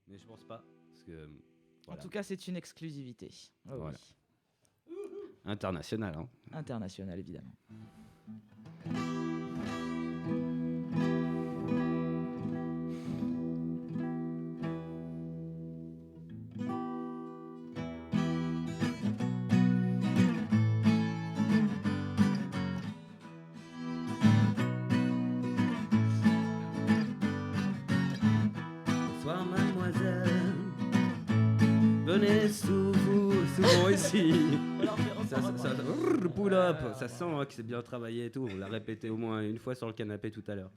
Mais je pense pas. Parce que, En tout cas, c'est une exclusivité. Oh, Voilà. oui. International, hein. International, évidemment. Bonsoir mademoiselle, venez souvent ici. Pull up, ça sent que c'est bien travaillé et tout. On l'a répété au moins une fois sur le canapé tout à l'heure.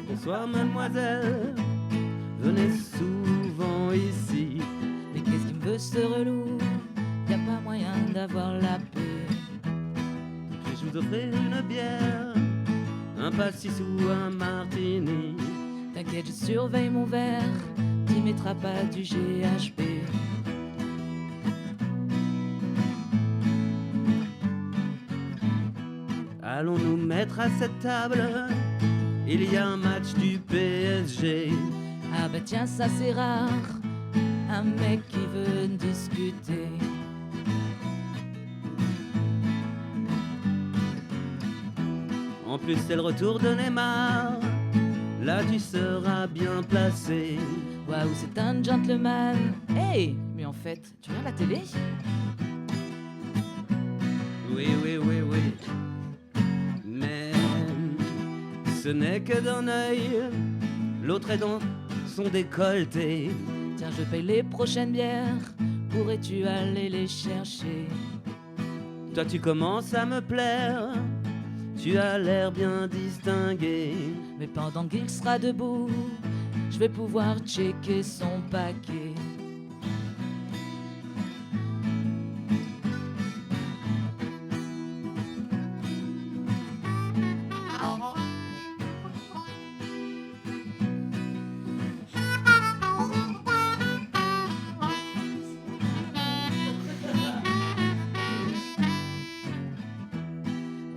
Bonsoir mademoiselle, venez souvent ici. Mais qu'est-ce qui me veut ce relou? Y a pas moyen d'avoir la paix. Puis-je vous offrir une bière, un pastis ou un martini? T'inquiète, je surveille mon verre. T'y mettras pas du GHB. Allons nous mettre à cette table, il y a un match du PSG. Ah bah tiens, ça c'est rare. Un mec qui veut discuter. En plus c'est le retour de Neymar, là tu seras bien placé. Waouh, c'est un gentleman. Hey, mais en fait, tu regardes la télé? Oui, oui, oui, oui. Mais ce n'est que d'un œil, l'autre est dans son décolleté. Tiens, je paye les prochaines bières. Pourrais-tu aller les chercher? Toi tu commences à me plaire, tu as l'air bien distingué. Mais pendant qu'il sera debout, je vais pouvoir checker son paquet.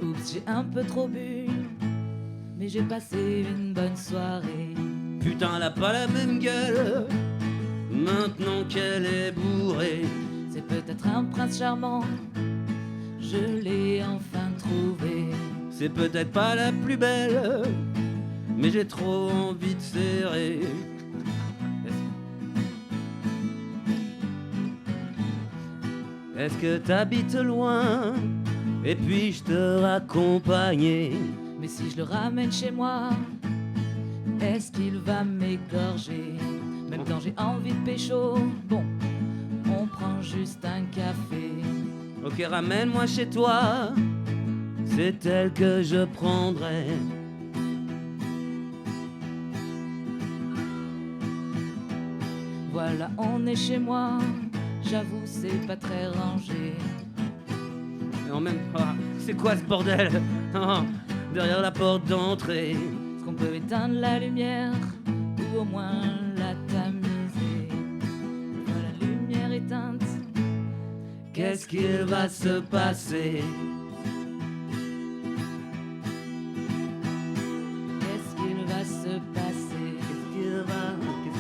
Oups, j'ai un peu trop bu, mais j'ai passé une bonne soirée. Putain, elle a pas la même gueule, maintenant qu'elle est bourrée. C'est peut-être un prince charmant, je l'ai enfin trouvé. C'est peut-être pas la plus belle, mais j'ai trop envie de serrer. Est-ce que t'habites loin et puis-je te raccompagner? Mais si je le ramène chez moi, est-ce qu'il va m'égorger? Même quand j'ai envie de pécho, bon, on prend juste un café. Ok, ramène-moi chez toi, c'est elle que je prendrai. Voilà, on est chez moi, j'avoue c'est pas très rangé. Et en même temps, c'est quoi ce bordel? Oh, derrière la porte d'entrée. Est-ce qu'on peut éteindre la lumière ou au moins la tamiser? Voilà, la lumière éteinte. Qu'est-ce qu'il va se passer? Qu'est-ce qu'il va se passer? Qu'est-ce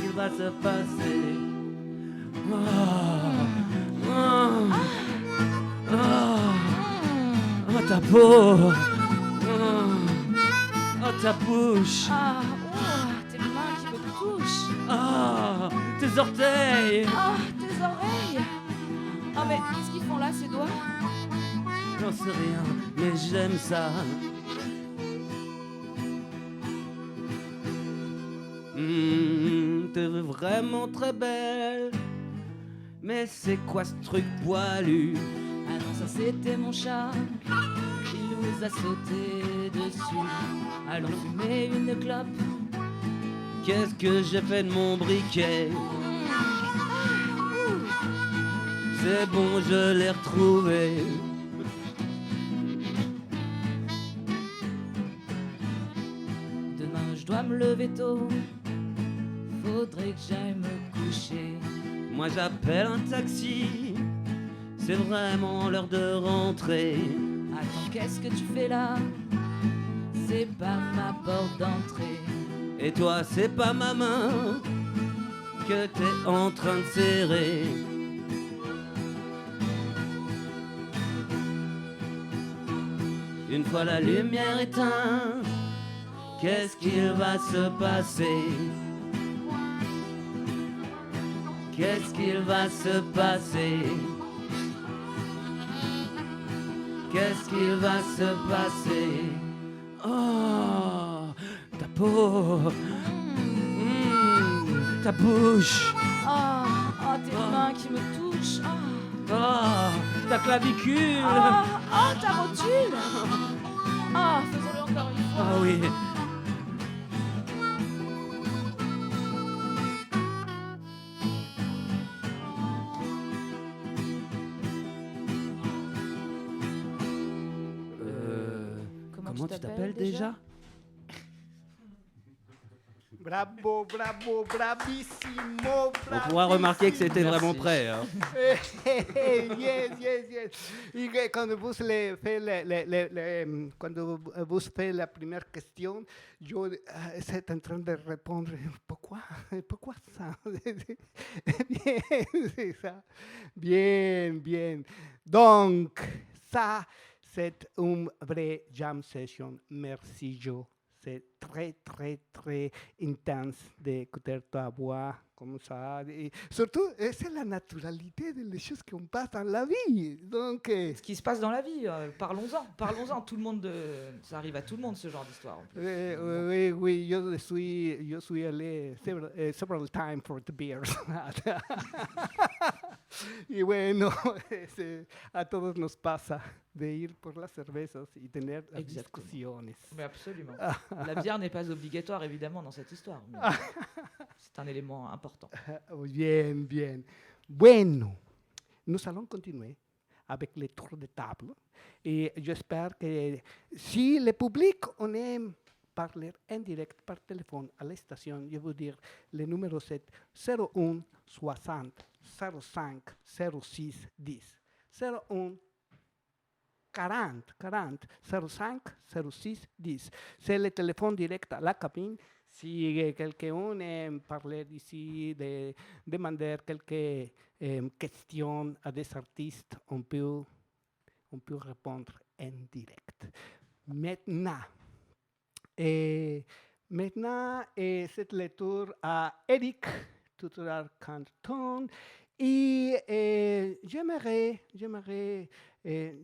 qu'il va se passer? Oh, oh, oh, oh, ta peau! Oh, oh, ta bouche! Ah, ouah, tes mains qui me touchent. Oh, tes orteils! Ah, tes oreilles. Ah, mais qu'est-ce qu'ils font là, ces doigts? J'en sais rien, mais j'aime ça. T'es vraiment très belle. Mais c'est quoi ce truc poilu? Ah non, ça c'était mon chat. Il nous a sauté dessus. Allons fumer une clope. Qu'est-ce que j'ai fait de mon briquet? C'est bon, je l'ai retrouvé. Demain je dois me lever tôt. Faudrait que j'aille me coucher. Moi j'appelle un taxi. C'est vraiment l'heure de rentrer. Attends, qu'est-ce que tu fais là? C'est pas ma porte d'entrée. Et toi, c'est pas ma main que t'es en train de serrer. Une fois la lumière éteinte, qu'est-ce qu'il va se passer? Qu'est-ce qu'il va se passer? Qu'est-ce qu'il va se passer? Oh, ta peau, ta bouche, Tes mains qui me touchent. ta clavicule. Ta rotule. Faisons-le encore une fois. Ah oui. Comment tu t'appelles déjà? Bravo, bravo, bravissimo, On pourra remarquer que c'était vraiment prêt. Hein. Yes. Y que quand vous faites la première question, yo j'étais en train de répondre pourquoi ça? Bien, c'est ça. Bien. Donc, ça, c'est une vraie jam session. Merci, Joe. C'est très intense d'écouter ta voix comme ça. Et surtout, c'est la naturalité des choses qu'on passe dans la vie. Donc, Ce qui se passe dans la vie, parlons-en. Tout le monde, ça arrive à tout le monde ce genre d'histoire. oui, yo suis allé several times for the beers. Y bueno, a todos nos pasa de ir por las cervezas y tener las discusiones. Mais absolument. La bière n'est pas obligatoire, évidemment, dans cette histoire. Mais c'est un élément important. Bien. Bueno, nous allons continuer avec les tours de table. Et j'espère que si le public on aime parler en direct par téléphone à la station, je veux dire, le numéro c'est 01 60 05 06 10. 01 40 05 06 10. C'est le téléphone direct à la cabine. Si quelqu'un aime parler ici, demander quelques questions à des artistes, on peut répondre en direct. Maintenant, c'est le tour à Eric Tuturar-Canton. Et j'aimerais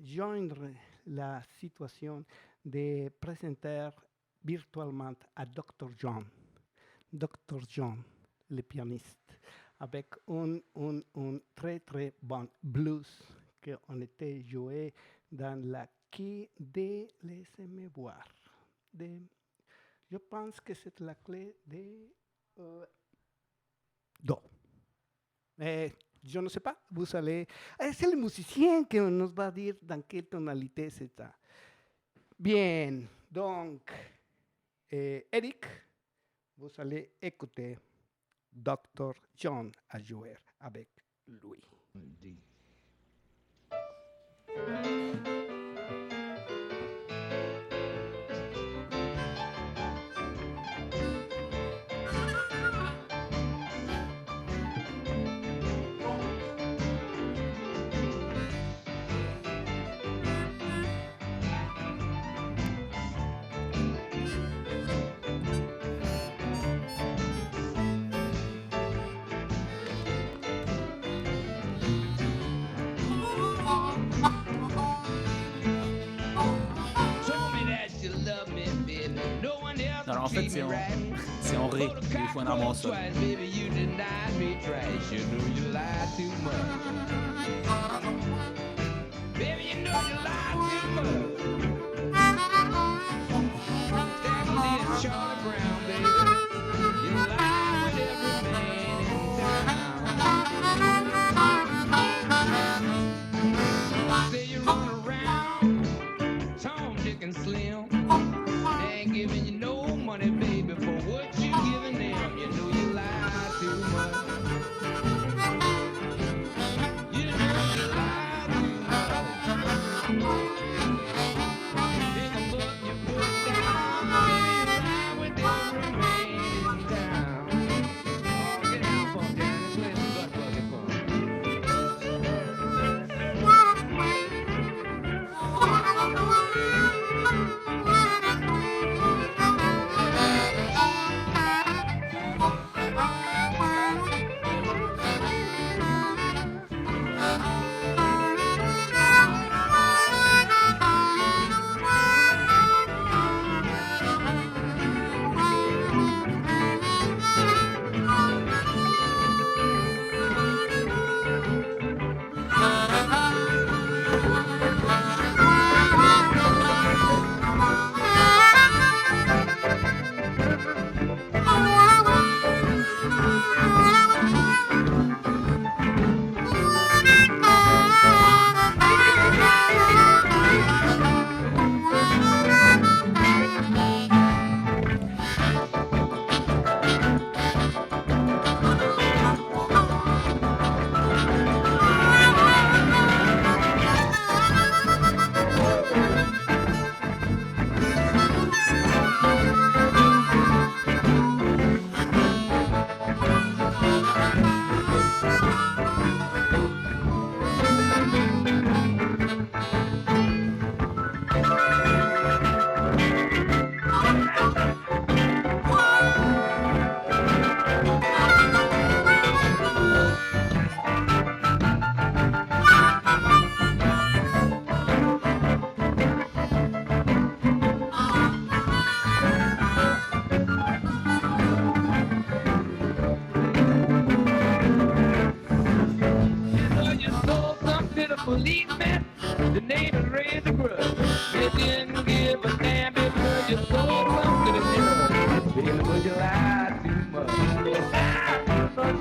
joindre la situation de présenter virtuellement à Dr. John, le pianiste, avec un très bon blues qu'on était joué dans la clé de, laissez-moi voir, je pense que c'est la clé de Do. Je ne sais pas, vous allez... C'est le musicien qui nous va dire dans quelle tonalité c'est ça. Bien, donc, Eric, vous allez écouter Dr. John à jouer avec lui. Alors en fait, c'est en ré, il faut un arbre en sol. Remain.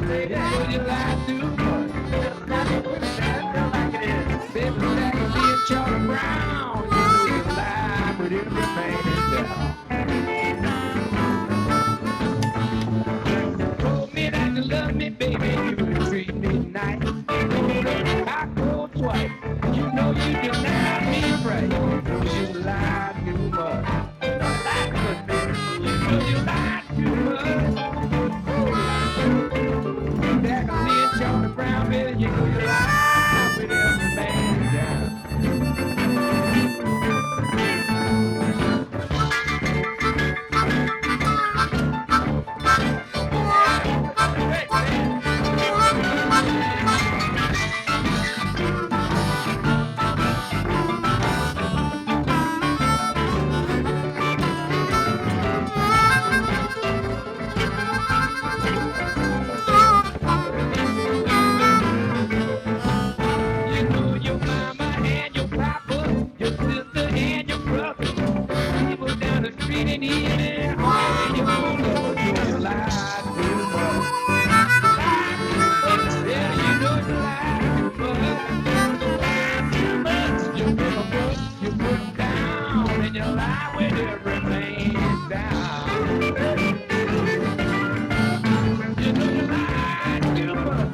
lady, know you lie too much. Now you put it down like it is. Baby, that can be a Charlie Brown. You know you lie, but everything is down. Told me that you love me, baby, you would treat me nice. I go twice. You know you deny me right. You lie too much. No, lie too much, baby. You know you lie too much. Back on me and Charlie Brown, baby, you know you lie with every man down. You know your mama and your papa, your sister and your brother. People down the street and in and all you know you lie too much. Yeah, you know you lie too much. You put 'em up, you put 'em down, and you lie with every man down. You know you lie too much. You lie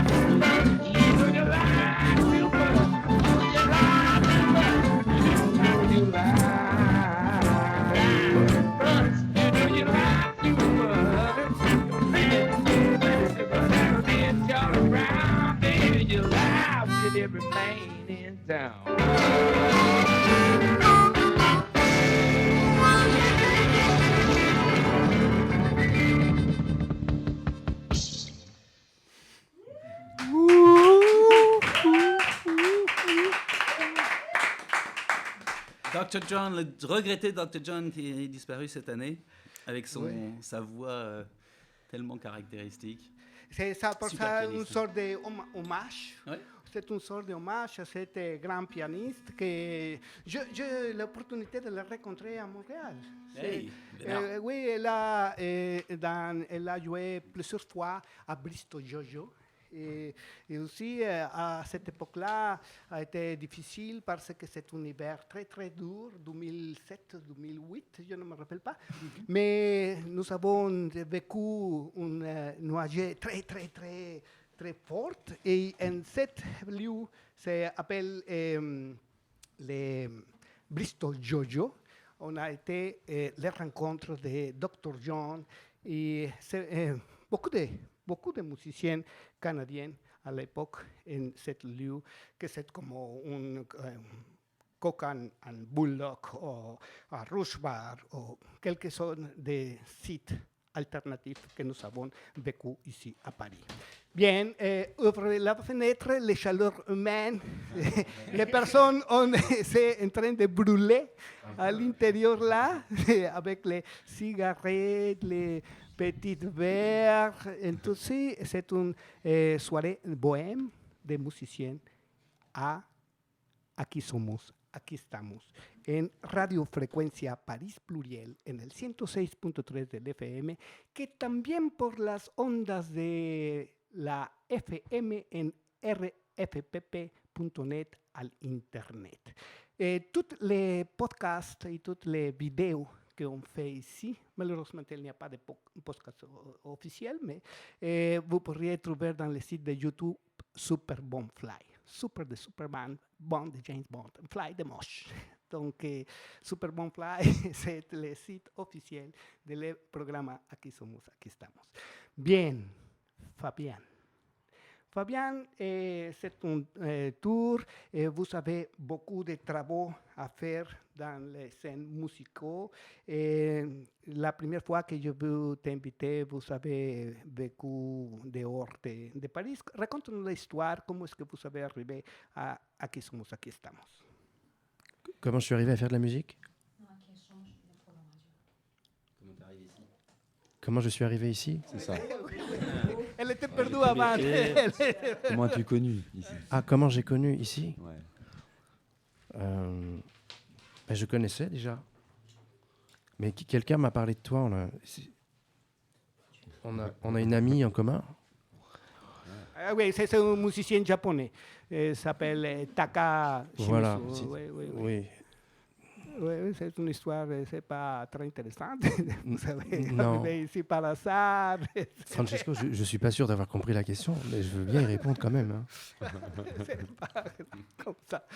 too much. You know you lie too much. Oh, you lie too much. You know you lie too much. You know you lie too much. Being Charlie Brown, baby, you lie with every man in town. Dr. John, le regretté Dr. John qui est disparu cette année, avec sa voix tellement caractéristique. C'est ça, pour Super ça, pianiste. une sorte de hommage. Ouais. C'est une sorte d'hommage à cet grand pianiste que j'ai l'opportunité de le rencontrer à Montréal. Hey, Bernard. Oui, elle a joué plusieurs fois à Bristol Jojo. Et aussi, à cette époque-là, a été difficile parce que c'est un hiver très, très dur, 2007-2008, je ne me rappelle pas. Mais nous avons vécu une nuagée très, très, très, très forte. Et en cet lieu, s'appelle les Bristol Jojo. On a été les rencontres de Dr. John et beaucoup de musiciens canadiens à l'époque en cet lieu, que c'est comme un Cocan and Bullock ou un Rush Bar ou quelque chose de sites alternatifs que nous avons vécu ici à Paris. Bien, ouvrez la fenêtre, les chaleurs humaines, les personnes sont en train de brûler à l'intérieur là, avec les cigarettes, les petites verres, et tout ça. C'est une soirée bohème de musiciens à Aquí Somos, Aquí Estamos, en Radio Frecuencia París Pluriel, en el 106.3 del FM, que también por las ondas de la FM en rfpp.net al internet. Tous les podcasts et tous les vidéos qu'on fait ici, malheureusement il n'y a pas de podcast officiel, mais vous pourriez trouver dans le site de YouTube Super Bon Fly. Super de Superman, Bond de James Bond, Fly de Mosh. Donc, Super Bon Fly, c'est le site officiel du programme Aquí Somos, Aquí Estamos. Bien, Fabian. Fabian, c'est un tour. Vous avez beaucoup de travaux à faire dans les scènes musicaux. La première fois que je veux t'inviter, vous avez vécu dehors de Paris. Raconte-nous l'histoire, comment est-ce que vous avez arrivé à Aquí Somos, Aquí Estamos. Comment je suis arrivé à faire de la musique? Comment je suis arrivé ici? C'est ça. Elle était perdue avant. Comment as-tu connu ici? Ah, comment j'ai connu ici? Ouais. Ben, je connaissais déjà. Mais quelqu'un m'a parlé de toi. On a une amie en commun. Ah oui, c'est un musicien japonais. Il s'appelle Taka Shimizu. Voilà. Oui, oui, oui. Oui. Oui, oui, c'est une histoire, c'est pas très intéressante. Vous savez, Non. arrivé ici par hasard. Francesco, je ne suis pas sûr d'avoir compris la question, mais je veux bien y répondre quand même. Hein. C'est pas comme ça.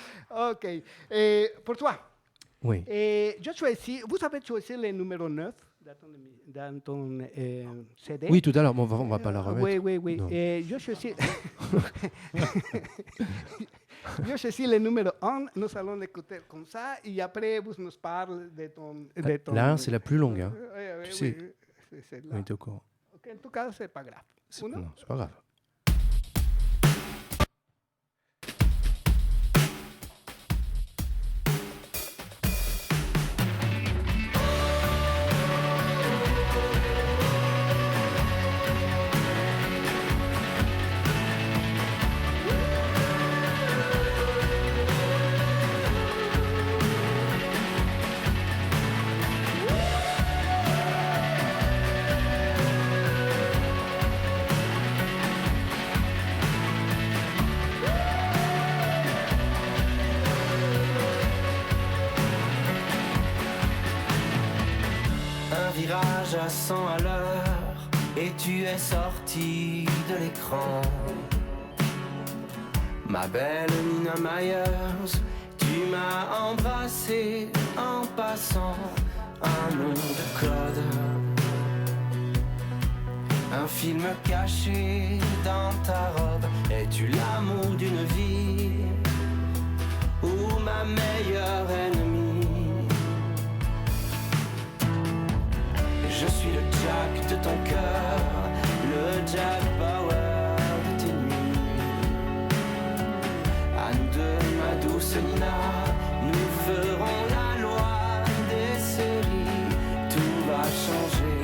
OK. Et pour toi, Oui. et je choisis, vous avez choisi le numéro 9 dans ton CD. Oui, tout à l'heure, bon, on va pas la remettre. Oui, oui, oui. Non. Et je choisis... je choisis le numéro 1. Nous allons l'écouter comme ça. Et après, vous nous parlez de ton... La 1, c'est la plus longue. Hein. Oui, oui, Tu sais. oui, c'est On était au courant. Ok, en tout cas, c'est pas grave. Uno. Non, c'est pas grave. Un virage à 100 à l'heure et tu es sorti de l'écran. Ma belle Nina Myers, tu m'as embrassé en passant un nom de code. Un film caché dans ta robe. Es-tu l'amour d'une vie ou ma meilleure ennemie? Je suis le Jack de ton cœur, le Jack Bauer de tes nuits. À nous deux, ma douce Nina, nous ferons la loi des séries. Tout va changer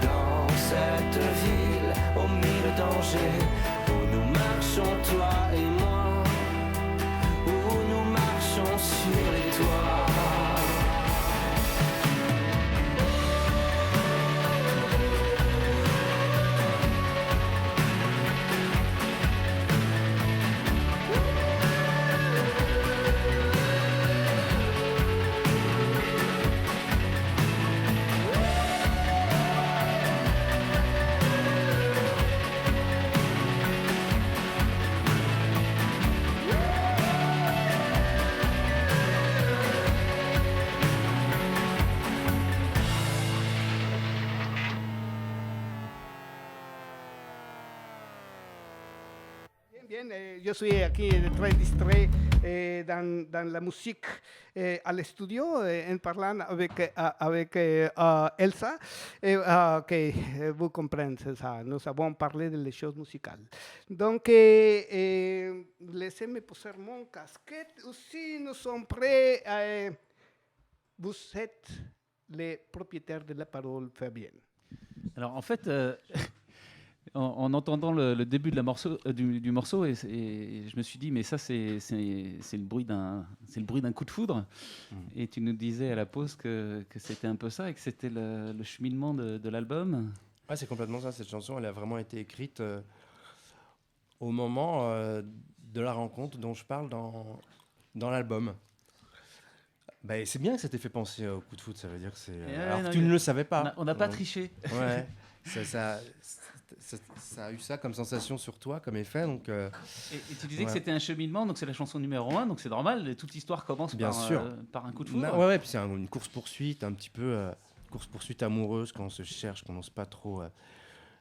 dans cette ville aux mille dangers, où nous marchons toi et moi, où nous marchons sur les toits. Bien, je suis aquí très distrait dans la musique à l'estudio en parlant avec Elsa. Ok, vous comprenez ça. Nous avons parlé des choses musicales. Donc, laissez-moi poser mon casquette. Aussi, nous sommes prêts. Vous êtes les propriétaires de la parole, Fabien. Alors en fait, en entendant le début de du morceau, et je me suis dit, mais ça c'est le bruit d'un coup de foudre. Et tu nous disais à la pause que c'était un peu ça et que c'était le cheminement de l'album. Ouais, c'est complètement ça. Cette chanson, elle a vraiment été écrite au moment de la rencontre dont je parle dans l'album. Bah, c'est bien que ça t'ait fait penser au coup de foudre, ça veut dire que c'est... alors que tu ne le savais pas. On n'a pas triché. Ouais, ça a eu ça comme sensation sur toi, comme effet. Donc, et tu disais que c'était un cheminement, donc c'est la chanson numéro 1, donc c'est normal, et toute l'histoire commence par un coup de foudre. Ouais, puis c'est une course-poursuite, un petit peu course-poursuite amoureuse, quand on se cherche, qu'on n'ose pas trop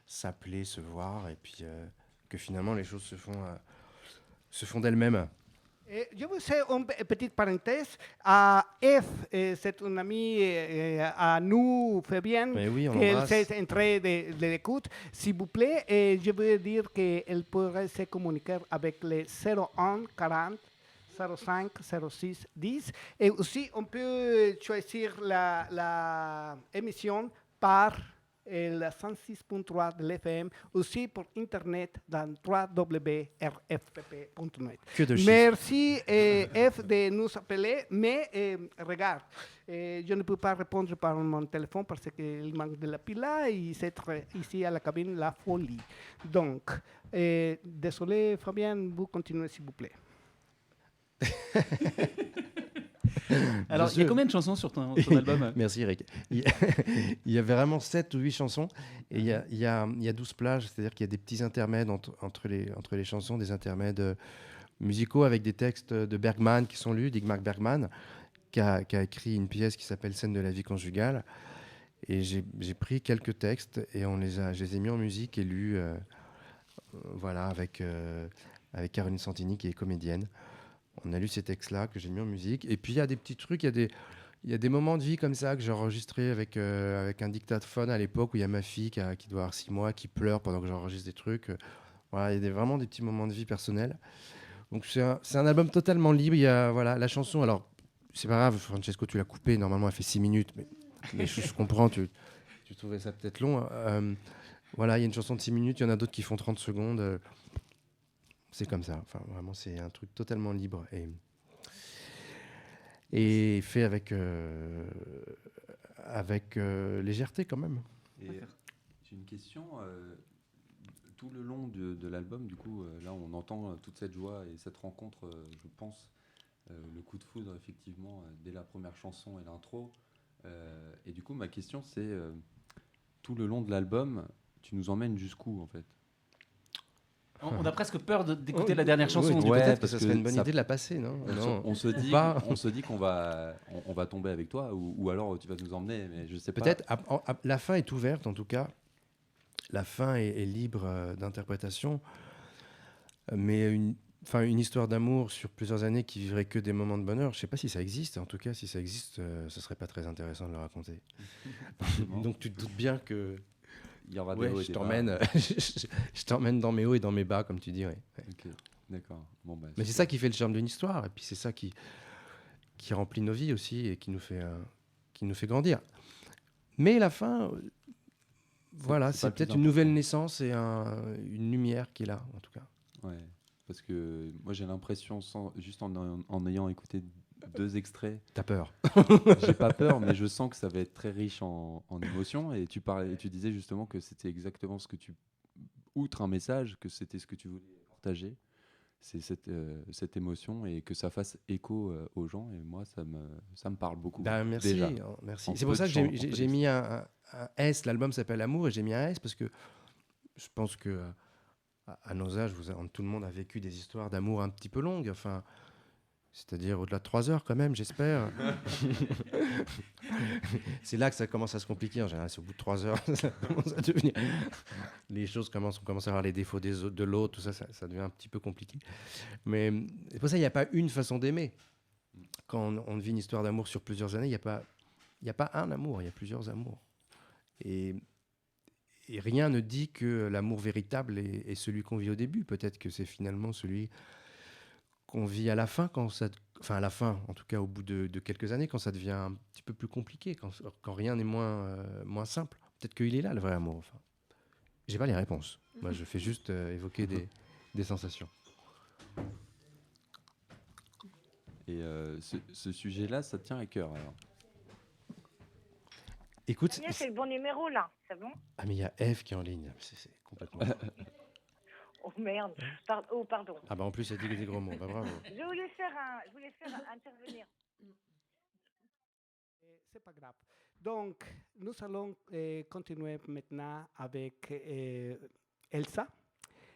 s'appeler, se voir, et puis que finalement les choses se font d'elles-mêmes. Je vous fais une petite parenthèse. F, c'est une amie à nous, Fabienne, Oui, on qu'elle l'embrasse. s'est entrée de l'écoute. S'il vous plaît, et je veux dire qu'elle pourrait se communiquer avec les 01 40 05 06 10. Et aussi, on peut choisir la émission par et le 106.3 de l'FM, aussi pour Internet dans www.rfpp.net. Que de chiffres. Merci F de nous appeler, mais regarde, je ne peux pas répondre par mon téléphone parce qu'il manque de la pile et c'est ici à la cabine la folie. Donc, désolé Fabien, vous continuez s'il vous plaît. Alors, il y a combien de chansons sur ton album? Merci Eric. Il y avait vraiment 7 ou 8 chansons et il y a 12 plages, c'est-à-dire qu'il y a des petits intermèdes entre les chansons, des intermèdes musicaux avec des textes de Bergman qui sont lus, d'Igmar Bergman, qui a écrit une pièce qui s'appelle Scène de la vie conjugale. Et j'ai pris quelques textes et je les ai mis en musique et lus voilà, avec Caroline Santini qui est comédienne. On a lu ces textes-là que j'ai mis en musique. Et puis, il y a des petits trucs, il y a des moments de vie comme ça que j'ai enregistrés avec un dictaphone à l'époque où il y a ma fille qui doit avoir 6 mois, qui pleure pendant que j'enregistre des trucs. Voilà, il y a vraiment des petits moments de vie personnels. Donc, c'est un album totalement libre. Il y a voilà, la chanson. Alors, c'est pas grave, Francesco, tu l'as coupée. Normalement, elle fait 6 minutes. Mais je comprends, tu trouvais ça peut-être long. Voilà, il y a une chanson de 6 minutes. Il y en a d'autres qui font 30 secondes. C'est comme ça. Enfin, vraiment, c'est un truc totalement libre et fait avec légèreté quand même. Et j'ai une question. Tout le long de l'album, du coup, là, on entend toute cette joie et cette rencontre, je pense, le coup de foudre, effectivement, dès la première chanson et l'intro. Et du coup, ma question, c'est tout le long de l'album, tu nous emmènes jusqu'où, en fait? On a presque peur d'écouter la dernière chanson. Oui, Ouais, peut-être que parce ça que serait une bonne ça- idée de la passer, non? On se dit qu'on va tomber avec toi, ou alors tu vas nous emmener, mais je sais pas. Peut-être. La fin est ouverte, en tout cas. La fin est libre d'interprétation. Mais une histoire d'amour sur plusieurs années qui vivrait que des moments de bonheur, je ne sais pas si ça existe. En tout cas, si ça existe, ce ne serait pas très intéressant de le raconter. Donc tu te doutes bien que Il y aura des ouais, hauts et je des t'emmène, bas. je t'emmène dans mes hauts et dans mes bas, comme tu dis. Ouais. Ok, d'accord. Bon, bah, Mais c'est ça qui fait le charme d'une histoire. Et puis c'est ça qui remplit nos vies aussi et qui nous fait grandir. Mais la fin, voilà, c'est c'est pas le plus peut-être une nouvelle naissance et une lumière qui est là, en tout cas. Ouais, parce que moi j'ai l'impression, juste en ayant écouté 2 extraits, T'as peur. j'ai pas peur, mais je sens que ça va être très riche en émotions. Et tu disais justement que c'était exactement ce que outre un message, que c'était ce que tu voulais partager, c'est cette émotion et que ça fasse écho aux gens. Et moi, ça me parle beaucoup. Merci, déjà. merci. En C'est pour peu ça de que chants, en peu j'ai mis un S. L'album s'appelle Amour et j'ai mis un S parce que je pense que à nos âges, tout le monde a vécu des histoires d'amour un petit peu longues. Enfin, c'est-à-dire au-delà de 3 heures quand même, j'espère. C'est là que ça commence à se compliquer en général. C'est au bout de 3 heures, ça commence à devenir... Les choses on commence à avoir les défauts de l'autre, tout ça, ça devient un petit peu compliqué. Mais c'est pour ça qu'il n'y a pas une façon d'aimer. Quand on vit une histoire d'amour sur plusieurs années, il n'y a pas un amour, il y a plusieurs amours. Et rien ne dit que l'amour véritable est celui qu'on vit au début. Peut-être que c'est finalement celui qu'on vit à la fin, à la fin, en tout cas au bout de quelques années, quand ça devient un petit peu plus compliqué, quand rien n'est moins simple. Peut-être qu'il est là, le vrai amour. Enfin, j'ai pas les réponses. Moi, je fais juste évoquer des sensations. Et ce sujet-là, ça te tient à cœur alors. Écoute, C'est le bon numéro là, c'est bon? ah mais il y a Eve qui est en ligne, c'est complètement... Oh merde, pardon. Ah bah en plus, elle dit des gros mots, bah bravo. Je voulais faire intervenir. C'est pas grave. Donc, nous allons continuer maintenant avec Elsa.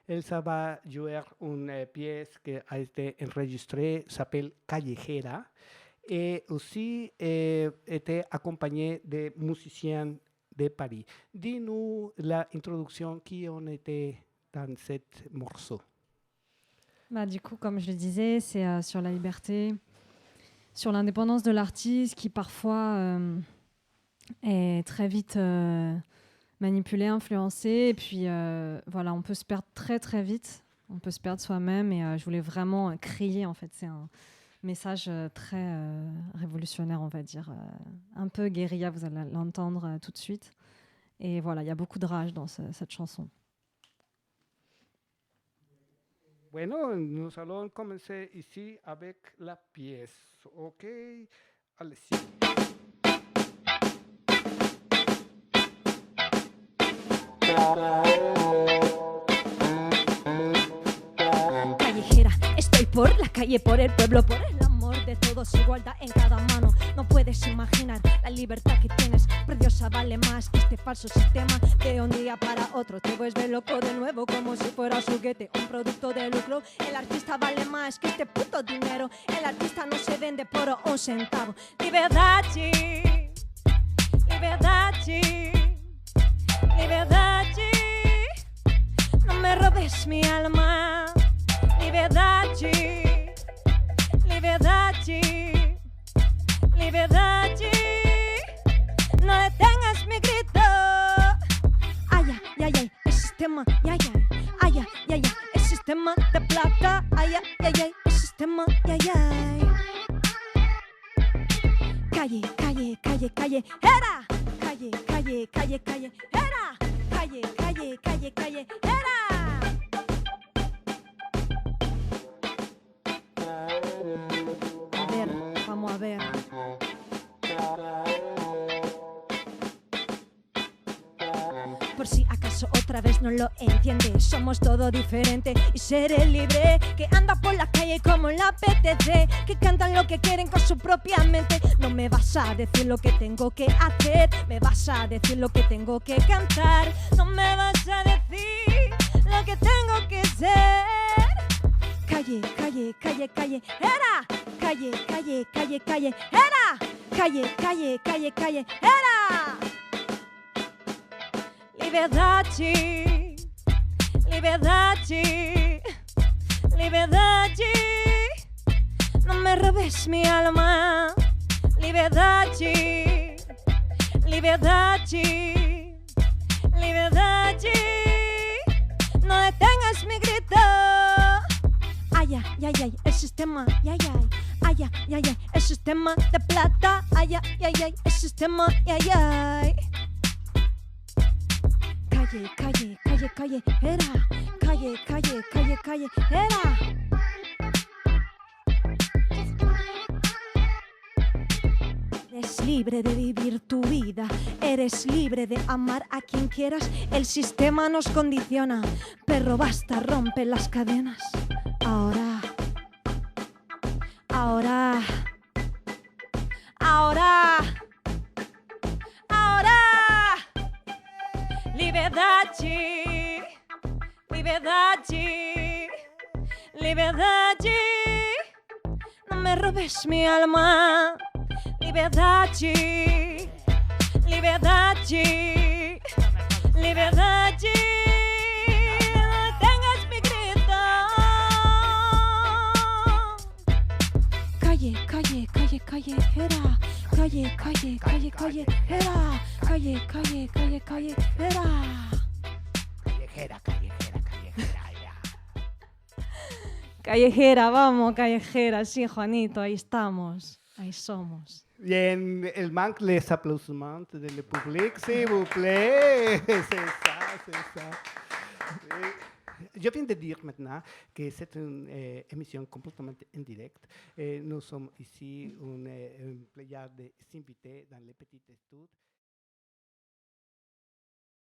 Elsa va jouer une pièce qui a été enregistrée, s'appelle Callejera, et aussi était accompagnée de musiciens de Paris. Dis-nous l'introduction qui en était dans cet morceau. Du coup, comme je le disais, c'est sur la liberté, sur l'indépendance de l'artiste qui parfois est très vite manipulé, influencé. Et puis voilà, on peut se perdre très très vite. On peut se perdre soi-même. Et je voulais vraiment crier, en fait. C'est un message très révolutionnaire, on va dire. Un peu guérilla, vous allez l'entendre tout de suite. Et voilà, il y a beaucoup de rage dans cette chanson. Bueno, nous allons commencer ici avec la pièce. OK? Allez-y. Callejera, estoy por la calle, por el pueblo, por el amor de todos, igualdad en cada mano. No puedes imaginar la libertad que tienes, preciosa vale más que este falso sistema. De un día para otro te vuelves loco de nuevo, como si fuera un juguete, un producto de lucro. El artista vale más que este puto dinero, el artista no se vende por un centavo. Liberdade, liberdade, liberdade, no me robes mi alma. Liberdade, liberdade, liberdade, no detengas mi grito. Ay, ay, ay, ay, el sistema, ay, ay, ay, ay, ay, ay, el sistema de plata, ay, ay, ay, ay, el sistema, ay, ay. Calle, calle, calle, calle, era. Calle, calle, calle, calle, era. Calle, calle, calle, calle, era. A ver, vamos a ver. Por si acaso otra vez no lo entiendes, somos todo diferente y seré libre. Que anda por la calle como la PTC, que cantan lo que quieren con su propia mente. No me vas a decir lo que tengo que hacer, me vas a decir lo que tengo que cantar. No me vas a decir lo que tengo que ser. Calle, calle, calle, calle, era. Calle, calle, calle, calle, era. Calle, calle, calle, calle, era. Liberdade, liberdade, liberdade, no me robes mi alma. Liberdade, liberdade, liberdade, no detengas mi grito. Ay, ay, ay, ay, el sistema, ay, ay, ay, ay, ay, ay, el sistema de plata, ay, ay, ay, ay, el sistema, ay, ay. Calle, calle, calle, calle, era. Calle, calle, calle, calle, era. Eres libre de vivir tu vida, eres libre de amar a quien quieras. El sistema nos condiciona, pero basta, rompe las cadenas. Ahora, ahora, ahora, ahora. Liberdade, liberdade, liberdade, no me robes mi alma. Liberdade, liberdade, liberdade, no tengas mi grito. Calle, calle, calle, calle, era. Calle, calle, calle, calle, era. Calle, calle, calle, calle, era. Callejera, callejera, callejera, ya. Callejera, vamos, callejera. Sí, Juanito, ahí estamos. Ahí somos. Bien, il manque les applaudissements de le public, s'il vous plaît. C'est ça, c'est ça. Je viens de dire maintenant que c'est une émission complètement indirecte. Nous sommes ici une pléiade d'invités dans les petits studios.